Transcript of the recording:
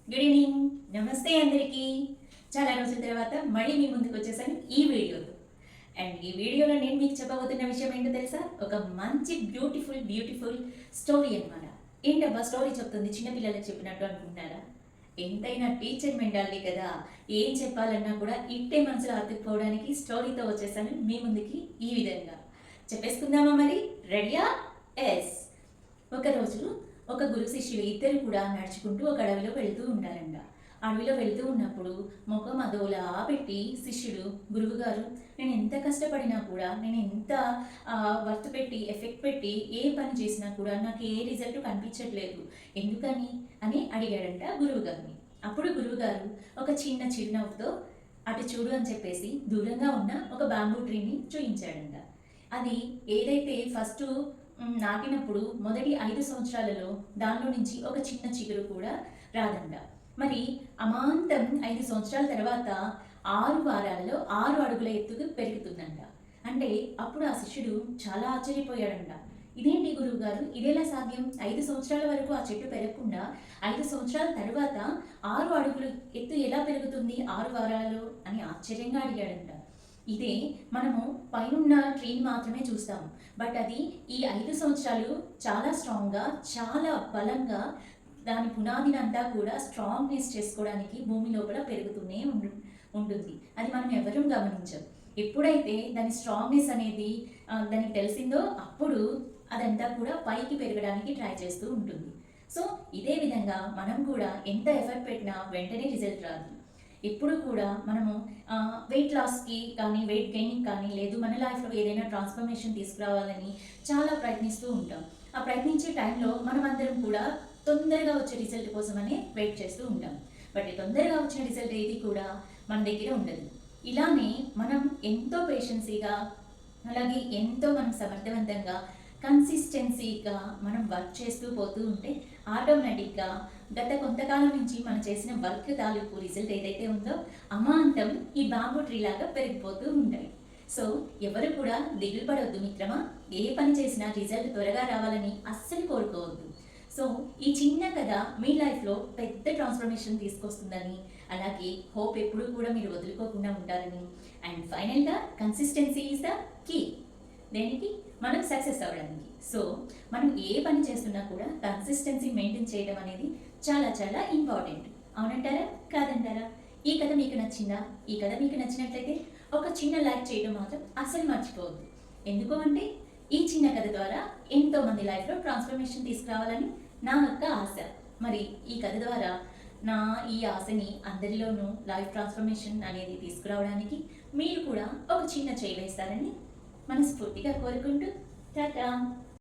Good evening. నమస్తే అందరికీ. చాలా రోజుల తర్వాత మళ్ళీ మీ ముందుకు వచ్చేసాను ఈ వీడియోతో. అండ్ ఈ వీడియోలో నేను మీకు చెప్పబోతున్న విషయం ఏంటో తెలుసా? ఒక మంచి బ్యూటిఫుల్ స్టోరీ అన్నమాట. ఏంటబ్బా స్టోరీ చెప్తుంది చిన్నపిల్లలకు చెప్పినట్టు అనుకుంటున్నారా? ఎంతైనా టీచర్ మెంటాలిటీ కదా. ఏం చెప్పాలన్నా కూడా ఇట్టే మనసులో అతుక్కోవడానికి స్టోరీతో వచ్చేసాను మీ ముందుకి ఈ విధంగా. చెప్పేసుకుందామా మరి? రెడీయా? ఎస్. ఒకరోజు ఒక గురు శిష్యులు ఇద్దరు కూడా నడుచుకుంటూ ఒక అడవిలో వెళ్తూ ఉన్నారంట. అడవిలో వెళ్తూ ఉన్నప్పుడు ముఖం అదోలా పెట్టి శిష్యుడు, గురువు గారు, నేను ఎంత కష్టపడినా కూడా, నేను ఎంత వర్త్ పెట్టి ఎఫెక్ట్ పెట్టి ఏ పని చేసినా కూడా నాకు ఏ రిజల్ట్ కనిపించట్లేదు, ఎందుకని అని అడిగాడంట గురువు గారిని. అప్పుడు గురువు గారు ఒక చిన్న చిరునవ్వుతో అటు చూడు అని చెప్పేసి దూరంగా ఉన్న ఒక బాంబూ ట్రీని చూపించాడంట. అది ఏదైతే ఫస్ట్ నాటినప్పుడు మొదటి 5 సంవత్సరాలలో దానిలో నుంచి ఒక చిన్న చిగురు కూడా రాదంట. మరి అమాంతం 5 సంవత్సరాల తర్వాత 6 వారాలలో 6 అడుగుల ఎత్తుకు పెరుగుతుందంట. అంటే అప్పుడు ఆ శిష్యుడు చాలా ఆశ్చర్యపోయాడంట. ఇదేంటి గురువు గారు, ఇదేలా సాధ్యం? 5 సంవత్సరాల వరకు ఆ చెట్టు పెరగకుండా 5 సంవత్సరాల తర్వాత 6 అడుగులు ఎత్తు ఎలా పెరుగుతుంది 6 వారాలలో అని ఆశ్చర్యంగా అడిగాడంట. ఇదే మనము పైనున్న ట్రీని మాత్రమే చూస్తాము. బట్ అది ఈ 5 సంవత్సరాలు చాలా స్ట్రాంగ్గా, చాలా బలంగా దాని పునాదిని అంతా కూడా స్ట్రాంగ్నెస్ చేసుకోవడానికి భూమి లోపల పెరుగుతూనే ఉంటుంది. అది మనం ఎవరూ గమనించం. ఎప్పుడైతే దాని స్ట్రాంగ్నెస్ అనేది దానికి తెలిసిందో అప్పుడు అదంతా కూడా పైకి పెరగడానికి ట్రై చేస్తూ ఉంటుంది. సో ఇదే విధంగా మనం కూడా ఎంత ఎఫర్ట్ పెట్టినా వెంటనే రిజల్ట్ రాదు. ఎప్పుడు కూడా మనము వెయిట్ లాస్కి కానీ వెయిట్ గెయిన్కి కానీ లేదు మన లైఫ్లో ఏదైనా ట్రాన్స్ఫర్మేషన్ తీసుకురావాలని చాలా ప్రయత్నిస్తూ ఉంటాం. ఆ ప్రయత్నించే టైంలో మనం అందరం కూడా తొందరగా వచ్చే రిజల్ట్ కోసమనే వెయిట్ చేస్తూ ఉంటాం. బట్ తొందరగా వచ్చిన రిజల్ట్ ఏది కూడా మన దగ్గర ఉండదు. ఇలానే మనం ఎంతో పేషెన్సీగా, అలాగే ఎంతో మనం సమర్థవంతంగా కన్సిస్టెన్సీగా మనం వర్క్ చేస్తూ పోతూ ఉంటే ఆటోమేటిక్గా గత కొంతకాలం నుంచి మనం చేసిన వర్క్ తాలూకు రిజల్ట్ ఏదైతే ఉందో అమాంతం ఈ బాంబు ట్రీ లాగా పెరిగిపోతూ ఉంటాయి. సో ఎవరు కూడా దిగులు పడవద్దు మిత్రమా. ఏ పని చేసినా రిజల్ట్ త్వరగా రావాలని అస్సలు కోరుకోవద్దు. సో ఈ చిన్న కథ మీ లైఫ్లో పెద్ద ట్రాన్స్ఫర్మేషన్ తీసుకొస్తుందని, అలాగే హోప్ ఎప్పుడూ కూడా మీరు వదులుకోకుండా ఉంటారని, అండ్ ఫైనల్గా కన్సిస్టెన్సీ ఈజ్ ద కీ దేనికి, మనం సక్సెస్ అవ్వడానికి. సో మనం ఏ పని చేస్తున్నా కూడా కన్సిస్టెన్సీ మెయింటైన్ చేయడం అనేది చాలా చాలా ఇంపార్టెంట్. అవునంటారా కాదంటారా? ఈ కథ మీకు నచ్చిందా? ఈ కథ మీకు నచ్చినట్లయితే ఒక చిన్న లైక్ చేయడం మాత్రం అస్సలు మర్చిపోవద్దు. ఎందుకు అంటే ఈ చిన్న కథ ద్వారా ఎంతో మంది లైఫ్లో ట్రాన్స్ఫర్మేషన్ తీసుకురావాలని నా యొక్క ఆశ. మరి ఈ కథ ద్వారా నా ఈ ఆశని అందరిలోనూ లైఫ్ ట్రాన్స్ఫర్మేషన్ అనేది తీసుకురావడానికి మీరు కూడా ఒక చిన్న చేయి వేస్తారని మనస్ఫూర్తిగా కోరుకుంటూ టాటా.